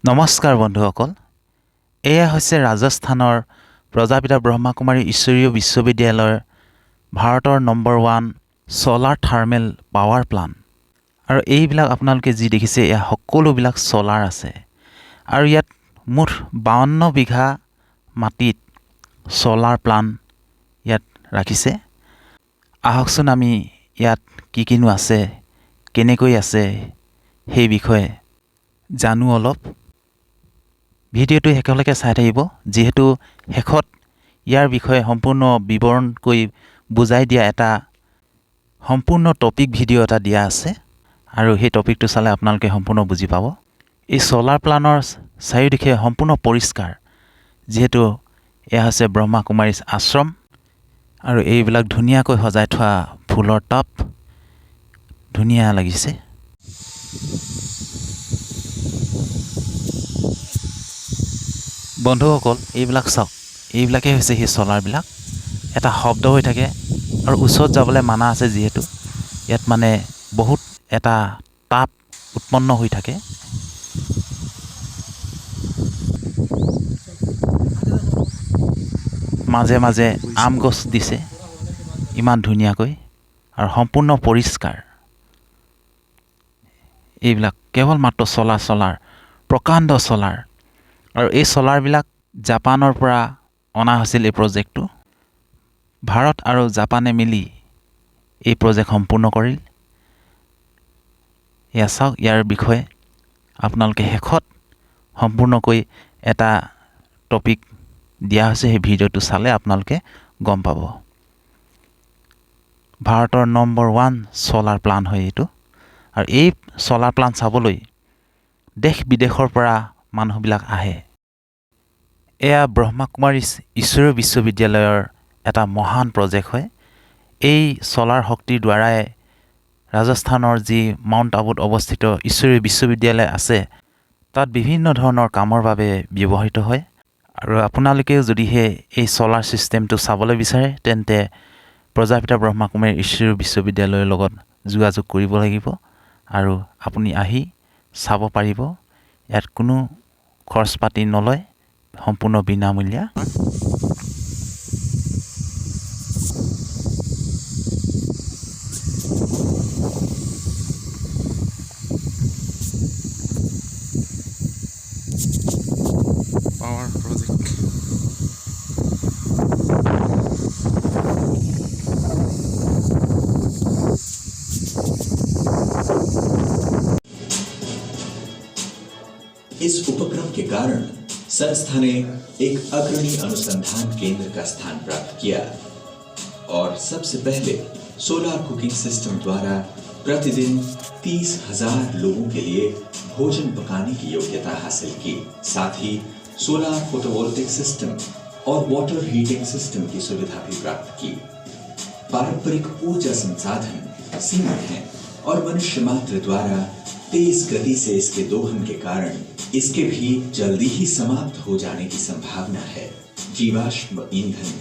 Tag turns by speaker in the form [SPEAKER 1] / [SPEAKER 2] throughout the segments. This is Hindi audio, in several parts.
[SPEAKER 1] নমস্কাৰ বন্ধুসকল, এয়া হৈছে ৰাজস্থানৰ প্ৰজাপিতা ব্ৰহ্মাকুমাৰী ঈশ্বৰীয় বিশ্ববিদ্যালয়ৰ ভাৰতৰ number 1 solar thermal power plant. আৰু এইবিলাক আপোনালোকে যি দেখিছে এয়া সকলোবিলাক ছলাৰ আছে। আৰু ইয়াত মুঠ 52 বিঘা মাটিত ছলাৰ প্লাণ্ট ইয়াত ৰাখিছে। আহকচোন আমি ইয়াত কি কিনো আছে, কেনেকৈ আছে সেই বিষয়ে জানো অলপ। ভিডিঅ'টো শেষলৈকে চাই থাকিব, যিহেতু শেষত ইয়াৰ বিষয়ে সম্পূৰ্ণ বিৱৰণকৈ বুজাই দিয়া এটা সম্পূৰ্ণ টপিক ভিডিঅ' এটা দিয়া আছে, আৰু সেই টপিকটো চালে আপোনালোকে সম্পূৰ্ণ বুজি পাব। এই ছলাৰ প্লাণ্টৰ চাৰিওদিশে সম্পূৰ্ণ পৰিষ্কাৰ, যিহেতু এয়া হৈছে ব্ৰহ্মাকুমাৰী আশ্ৰম। আৰু এইবিলাক ধুনীয়াকৈ সজাই থোৱা ফুলৰ টাব ধুনীয়া লাগিছে। বন্ধুসকল, এইবিলাক চাওক, এইবিলাকেই হৈছে সেই ছলাৰবিলাক। এটা শব্দ হৈ থাকে আৰু ওচৰত যাবলৈ মানা আছে, যিহেতু ইয়াত মানে বহুত এটা তাপ উৎপন্ন হৈ থাকে। মাজে মাজে আম গছ দিছে ইমান ধুনীয়াকৈ, আৰু সম্পূৰ্ণ পৰিষ্কাৰ। এইবিলাক কেৱল মাত্ৰ ছলাৰ প্ৰকাণ্ড ছলাৰ। আৰু এই ছলাৰবিলাক জাপানৰ পৰা অনা হৈছিল। এই প্ৰজেক্টটো ভাৰত আৰু জাপানে মিলি এই প্ৰজেক্ট সম্পূৰ্ণ কৰিল। এয়া চাওক, ইয়াৰ বিষয়ে আপোনালোকে শেষত সম্পূৰ্ণকৈ এটা টপিক দিয়া হৈছে। সেই ভিডিঅ'টো চালে আপোনালোকে গম পাব। ভাৰতৰ নম্বৰ 1 ছলাৰ প্লাণ্ট হয় এইটো। আৰু এই ছলাৰ প্লাণ্ট চাবলৈ দেশ বিদেশৰ পৰা মানুহবিলাক আহে। এয়া ব্ৰহ্মাকুমাৰী ঈশ্বৰীয় বিশ্ববিদ্যালয়ৰ এটা মহান প্ৰজেক্ট হয়। এই ছলাৰ শক্তিৰ দ্বাৰাই ৰাজস্থানৰ যি মাউণ্ট আবুত অৱস্থিত ঈশ্বৰীয় বিশ্ববিদ্যালয় আছে, তাত বিভিন্ন ধৰণৰ কামৰ বাবে ব্যৱহৃত হয়। আৰু আপোনালোকেও যদিহে এই ছলাৰ ছিষ্টেমটো চাবলৈ বিচাৰে, তেন্তে প্ৰজাপিতা ব্ৰহ্মাকুমাৰী ঈশ্বৰীয় বিশ্ববিদ্যালয়ৰ লগত যোগাযোগ কৰিব লাগিব, আৰু আপুনি আহি চাব পাৰিব। ইয়াত কোনো খৰচ পাতি নলয়, সম্পূৰ্ণ বিনামূলীয়া।
[SPEAKER 2] पावर प्रोजेक्ट
[SPEAKER 3] इस उपक्रम के कारण संस्था ने एक अग्रणी अनुसंधान केंद्र का स्थान प्राप्त किया और सबसे पहले सोलार कुकिंग सिस्टम द्वारा प्रतिदिन 30,000 लोगों के लिए भोजन पकाने की योग्यता हासिल की। साथ ही सोलार फोटोवोल्टिक सिस्टम और वाटर हीटिंग सिस्टम की सुविधा भी प्राप्त की। पारंपरिक ऊर्जा संसाधन सीमित हैं और मनुष्य मात्र द्वारा तेज गति से इसके दोहन के कारण इसके भी जल्दी ही समाप्त हो जाने की संभावना है। जीवाश्म ईंधन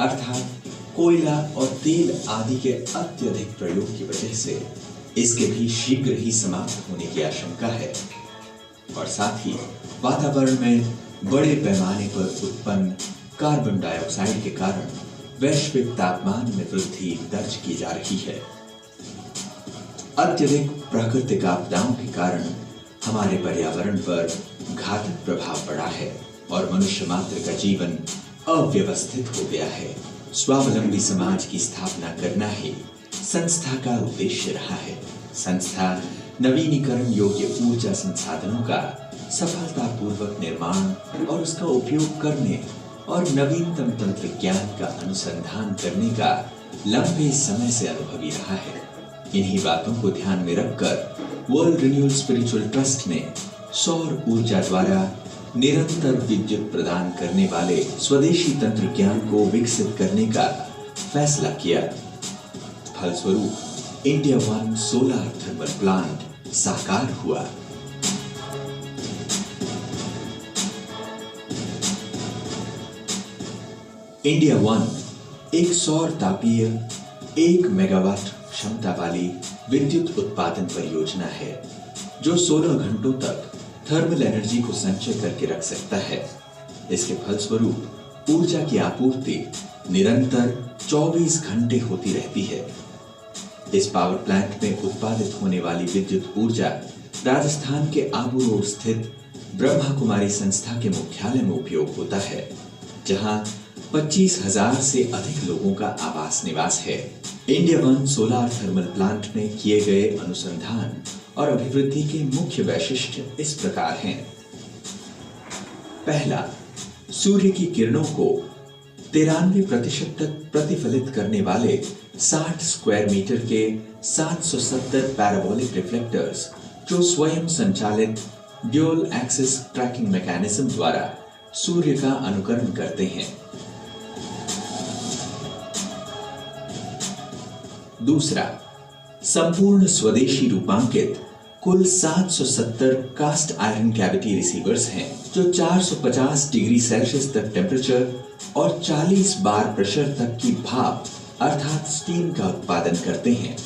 [SPEAKER 3] अर्थात कोयला और तेल आदि के अत्यधिक प्रयोग की वजह से इसके भी शीघ्र ही समाप्त होने की आशंका है। और साथ ही वातावरण में बड़े पैमाने पर उत्पन्न कार्बन डाइऑक्साइड के कारण वैश्विक तापमान में वृद्धि दर्ज की जा रही है। अत्यधिक प्राकृतिक आपदाओं के कारण हमारे पर्यावरण पर घातक प्रभाव पड़ा है और मनुष्य मात्र का जीवन अव्यवस्थित हो गया है। स्वावलंबी समाज की स्थापना करना ही संस्था का उद्देश्य रहा है। संस्था नवीनीकरण योग्य ऊर्जा संसाधनों का सफलतापूर्वक निर्माण और उसका उपयोग करने और नवीनतम तंत्र ज्ञान का अनुसंधान करने का लंबे समय से अनुभवी रहा है। इन्हीं बातों को ध्यान में रखकर वर्ल्ड रिन्यूअल स्पिरिचुअल ट्रस्ट ने सौर ऊर्जा द्वारा निरंतर विद्युत प्रदान करने वाले स्वदेशी तंत्र ज्ञान को विकसित करने का फैसला किया। फलस्वरूप इंडिया 1 सोलार थर्मल प्लांट साकार हुआ। इंडिया 1 एक सौर तापीय 1 मेगावाट क्षमता वाली विद्युत उत्पादन परियोजना है, जो 16 घंटों तक थर्मल एनर्जी को संचय करके रख सकता है। इसके फलस्वरूप ऊर्जा की आपूर्ति निरंतर 24 घंटे होती रहती है। इस पावर प्लांट में उत्पादित होने वाली विद्युत ऊर्जा राजस्थान के आबू रोड स्थित ब्रह्मा कुमारी संस्था के मुख्यालय में उपयोग होता है, जहां 25,000 से अधिक लोगों का आवास निवास है। India one solar thermal plant में किए गए अनुसंधान और अभिवृद्धि के मुख्य वैशिष्ट्य इस प्रकार हैं। पहला, सूर्य की किरणों को 93% तक प्रतिफलित करने वाले 60 स्क्वायर मीटर के 770 पैराबोलिक रिफ्लेक्टर्स, जो स्वयं संचालित ड्यूल एक्सिस ट्रैकिंग मैकेनिज्म द्वारा सूर्य का अनुकरण करते हैं। दूसरा, संपूर्ण स्वदेशी रूपांकित कुल 770 कास्ट आयरन कैविटी रिसीवर्स हैं, जो 450 डिग्री सेल्सियस तक टेम्परेचर और 40 बार प्रेशर तक की भाप अर्थात स्टीम का उत्पादन करते हैं।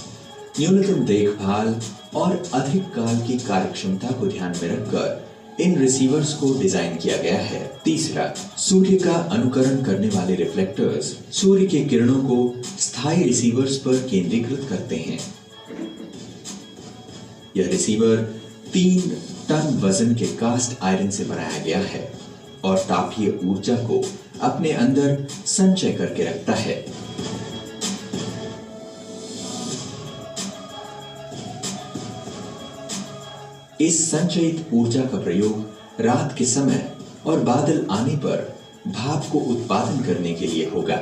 [SPEAKER 3] न्यूनतम देखभाल और अधिक काल की कार्यक्षमता को ध्यान में रखकर इन रिसीवर्स को डिजाइन किया गया है। तीसरा, सूर्य का अनुकरण करने वाले रिफ्लेक्टर्स सूर्य के किरणों को स्थायी रिसीवर्स पर केंद्रीकृत करते हैं। यह रिसीवर 3 टन वजन के कास्ट आयरन से बनाया गया है और तापीय ऊर्जा को अपने अंदर संचय करके रखता है। इस संचयित ऊर्जा का प्रयोग रात के समय और बादल आने पर भाप को उत्पादन करने के लिए होगा।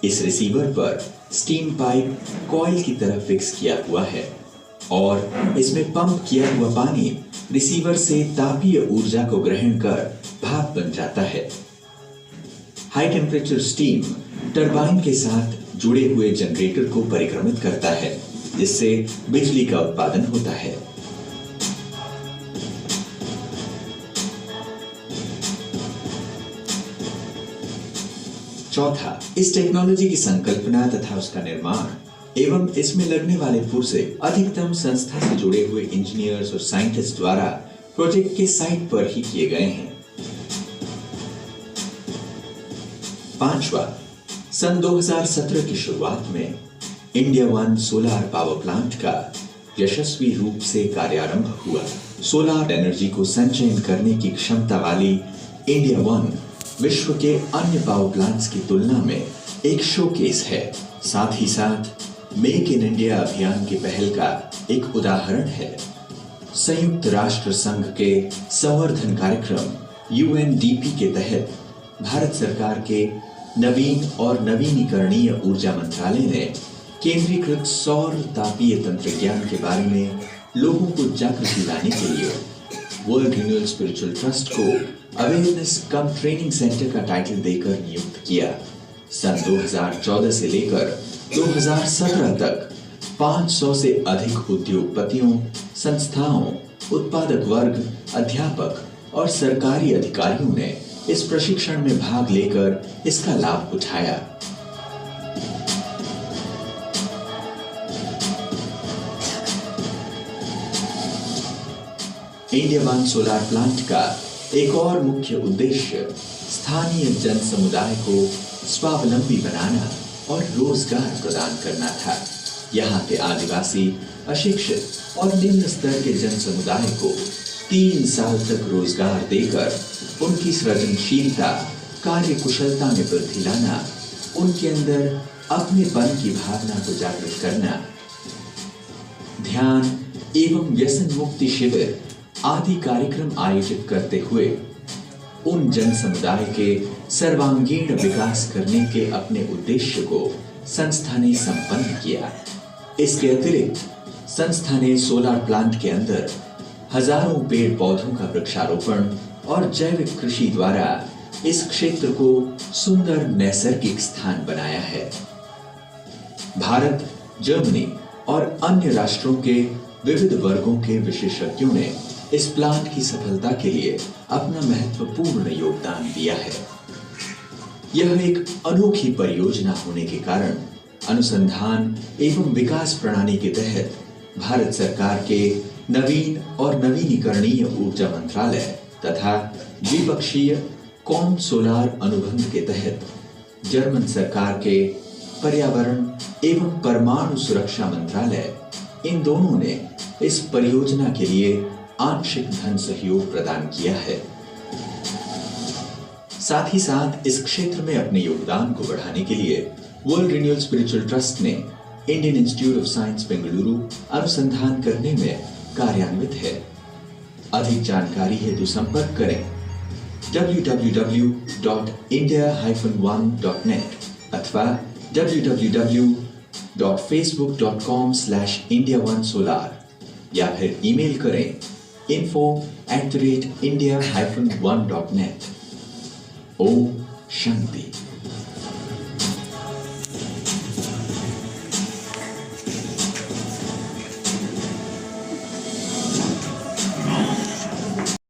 [SPEAKER 3] इस रिसीवर पर स्टीम पाइप कॉइल की तरह फिक्स किया हुआ है और इसमें पंप किया हुआ पानी रिसीवर से तापीय ऊर्जा को ग्रहण कर भाप बन जाता है। हाई टेम्परेचर स्टीम टरबाइन के साथ जुड़े हुए जनरेटर को परिक्रमित करता है, जिससे बिजली का उत्पादन होता है। चौथा, इस टेक्नोलॉजी की संकल्पना तथा उसका निर्माण एवं इसमें लगने वाले पुर्जे अधिकतम संस्था से जुड़े हुए इंजीनियर्स और साइंटिस्ट द्वारा प्रोजेक्ट के साइट पर ही किए गए हैं। पांचवा, सन 2017 की शुरुआत में India one solar power plant का यशस्वी रूप से कार्यारंभ हुआ। सोलार एनर्जी को संचयन करने की क्षमता वाली इंडिया वन विश्व के अन्य पावर प्लांट्स की तुलना में एक शोकेस है। साथ ही साथ मेक इन इंडिया अभियान की पहल का एक उदाहरण है। संयुक्त राष्ट्र संघ के संवर्धन कार्यक्रम UNDP के तहत भारत सरकार के नवीन और नवीनीकरणीय ऊर्जा मंत्रालय ने केंद्रीकृत सौर तापीय तंत्रज्ञान के बारे में लोगों को जागृति लाने के लिए वर्ल्ड रिन्यूअल स्पिरिचुअल ट्रस्ट को अवेयरनेस कम ट्रेनिंग सेंटर का टाइटल देकर नियुक्त किया। सन 2014 से लेकर 2017 तक 500 से अधिक उद्योगपतियों, संस्थाओं, उत्पादक वर्ग, अध्यापक और सरकारी अधिकारियों ने इस प्रशिक्षण में भाग लेकर इसका लाभ उठाया। इंडिया वन सोलार प्लांट का एक और मुख्य उद्देश्य स्थानीय जन समुदाय को स्वावलंबी बनाना और रोजगार प्रदान करना था। यहाँ के आदिवासी, अशिक्षित और निम्न स्तर के जन समुदाय को 3 साल तक रोजगार देकर उनकी सृजनशीलता, कार्य कुशलता में वृद्धि लाना, उनके अंदर अपनेपन की भावना को जागृत करना, ध्यान एवं व्यसन मुक्ति शिविर आदि कार्यक्रम आयोजित करते हुए उन जन समुदाय के सर्वांगीण विकास करने के अपने उद्देश्य को संस्था ने संपन्न किया। इसके अतिरिक्त संस्था ने सोलार प्लांट के अंदर हजारों पेड़ पौधों का वृक्षारोपण और जैविक कृषि द्वारा इस क्षेत्र को सुंदर नैसर्गिक स्थान बनाया है। भारत, जर्मनी और अन्य राष्ट्रों के विविध वर्गों के विशेषज्ञों ने इस प्लांट की सफलता के लिए अपना महत्वपूर्ण योगदान दिया है। यह एक अनोखी परियोजना होने के कारण अनुसंधान एवं विकास प्रणाली के तहत भारत सरकार के नवीन और नवीनीकरणीय ऊर्जा मंत्रालय तथा द्विपक्षीय कॉम सोलार अनुबंध के तहत जर्मन सरकार के पर्यावरण एवं परमाणु सुरक्षा मंत्रालय, इन दोनों ने इस परियोजना के लिए आंशिक धन सहयोग प्रदान किया है। साथ ही साथ इस क्षेत्र में अपने योगदान को बढ़ाने के लिए वर्ल्ड रिन्यूअल स्पिरिचुअल ट्रस्ट ने Indian institute of science Bengaluru अनुसंधान करने में कार्यान्वित है। अधिक जानकारी हेतु संपर्क करें www.india-1.net अथवा www.facebook.com/India1Solar या फिर ईमेल करें info@india-1.net। ओम शांति।